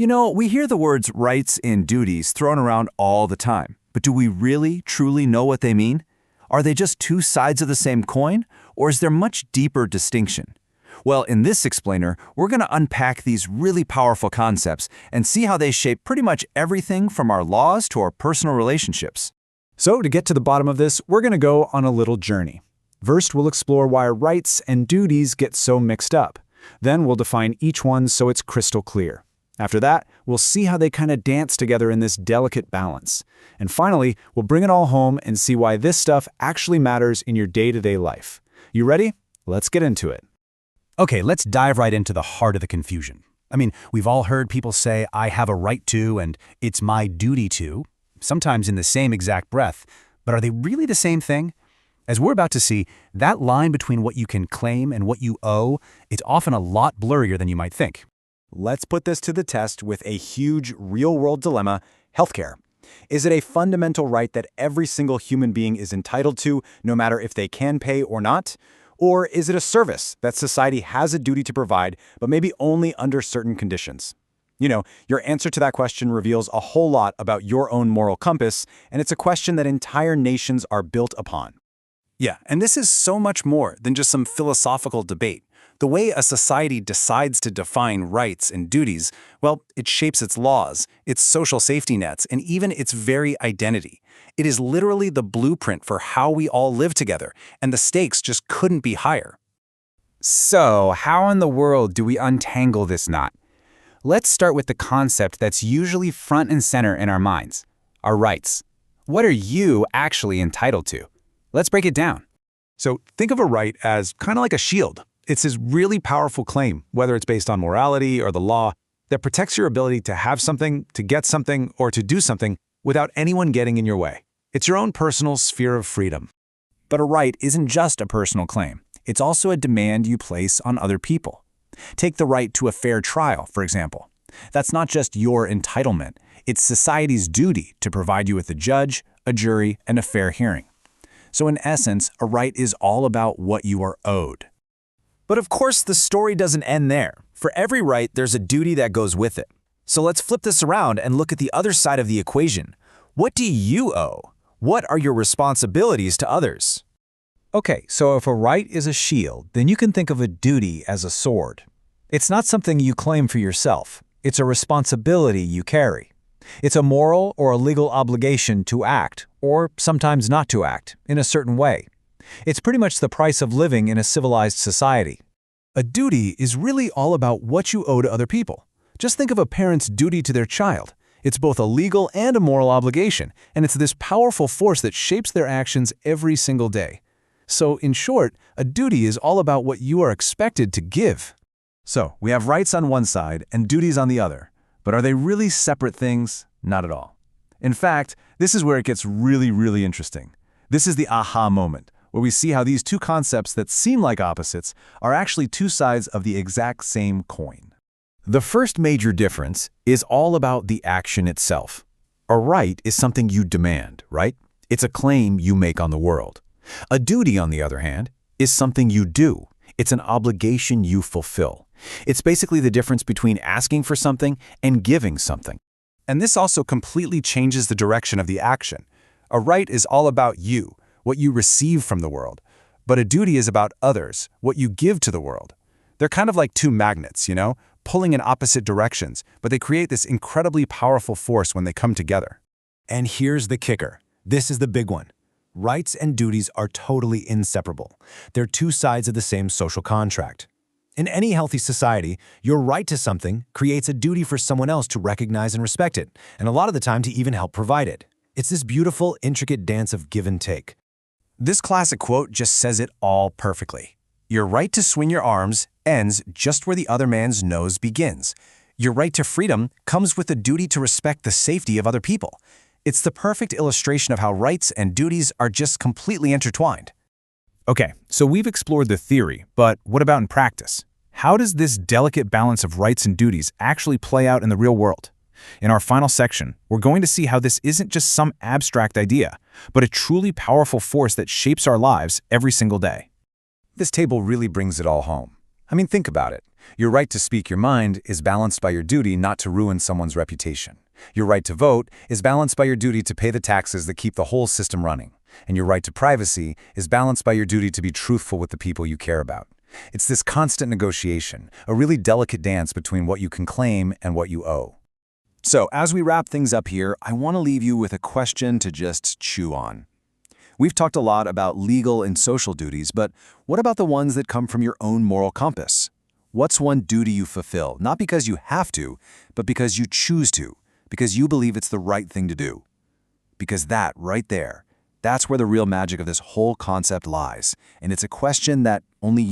You know, we hear the words rights and duties thrown around all the time, but do we really, truly know what they mean? Are they just two sides of the same coin, or is there much deeper distinction? Well, in this explainer, we're going to unpack these really powerful concepts and see how they shape pretty much everything from our laws to our personal relationships. So, to get to the bottom of this, we're going to go on a little journey. First, we'll explore why rights and duties get so mixed up. Then we'll define each one so it's crystal clear. After that, we'll see how they kind of dance together in this delicate balance. And finally, we'll bring it all home and see why this stuff actually matters in your day-to-day life. You ready? Let's get into it. Okay, let's dive right into the heart of the confusion. I mean, we've all heard people say, I have a right to, and it's my duty to, sometimes in the same exact breath. But are they really the same thing? As we're about to see, that line between what you can claim and what you owe, it's often a lot blurrier than you might think. Let's put this to the test with a huge real-world dilemma: healthcare. Is it a fundamental right that every single human being is entitled to, no matter if they can pay or not? Or is it a service that society has a duty to provide, but maybe only under certain conditions? You know, your answer to that question reveals a whole lot about your own moral compass, and it's a question that entire nations are built upon. Yeah, and this is so much more than just some philosophical debate. The way a society decides to define rights and duties, well, it shapes its laws, its social safety nets, and even its very identity. It is literally the blueprint for how we all live together, and the stakes just couldn't be higher. So, how in the world do we untangle this knot? Let's start with the concept that's usually front and center in our minds: our rights. What are you actually entitled to? Let's break it down. So think of a right as kind of like a shield. It's this really powerful claim, whether it's based on morality or the law, that protects your ability to have something, to get something, or to do something without anyone getting in your way. It's your own personal sphere of freedom. But a right isn't just a personal claim. It's also a demand you place on other people. Take the right to a fair trial, for example. That's not just your entitlement. It's society's duty to provide you with a judge, a jury, and a fair hearing. So in essence, a right is all about what you are owed. But of course, the story doesn't end there. For every right, there's a duty that goes with it. So let's flip this around and look at the other side of the equation. What do you owe? What are your responsibilities to others? Okay, so if a right is a shield, then you can think of a duty as a sword. It's not something you claim for yourself. It's a responsibility you carry. It's a moral or a legal obligation to act, or sometimes not to act, in a certain way. It's pretty much the price of living in a civilized society. A duty is really all about what you owe to other people. Just think of a parent's duty to their child. It's both a legal and a moral obligation, and it's this powerful force that shapes their actions every single day. So, in short, a duty is all about what you are expected to give. So, we have rights on one side and duties on the other. But are they really separate things? Not at all. In fact, this is where it gets really interesting. This is the aha moment, where we see how these two concepts that seem like opposites are actually two sides of the exact same coin. The first major difference is all about the action itself. A right is something you demand, right? It's a claim you make on the world. A duty, on the other hand, is something you do. It's an obligation you fulfill. It's basically the difference between asking for something and giving something. And this also completely changes the direction of the action. A right is all about you, what you receive from the world. But a duty is about others, what you give to the world. They're kind of like two magnets, you know, pulling in opposite directions, but they create this incredibly powerful force when they come together. And here's the kicker. This is the big one. Rights and duties are totally inseparable. They're two sides of the same social contract. In any healthy society, your right to something creates a duty for someone else to recognize and respect it, and a lot of the time to even help provide it. It's this beautiful, intricate dance of give and take. This classic quote just says it all perfectly. Your right to swing your arms ends just where the other man's nose begins. Your right to freedom comes with the duty to respect the safety of other people. It's the perfect illustration of how rights and duties are just completely intertwined. Okay, so we've explored the theory, but what about in practice? How does this delicate balance of rights and duties actually play out in the real world? In our final section, we're going to see how this isn't just some abstract idea, but a truly powerful force that shapes our lives every single day. This table really brings it all home. I mean, think about it. Your right to speak your mind is balanced by your duty not to ruin someone's reputation. Your right to vote is balanced by your duty to pay the taxes that keep the whole system running. And your right to privacy is balanced by your duty to be truthful with the people you care about. It's this constant negotiation, a really delicate dance between what you can claim and what you owe. So, as we wrap things up here, I want to leave you with a question to just chew on. We've talked a lot about legal and social duties, but what about the ones that come from your own moral compass? What's one duty you fulfill, not because you have to, but because you choose to, because you believe it's the right thing to do? Because that, right there, that's where the real magic of this whole concept lies, and it's a question that only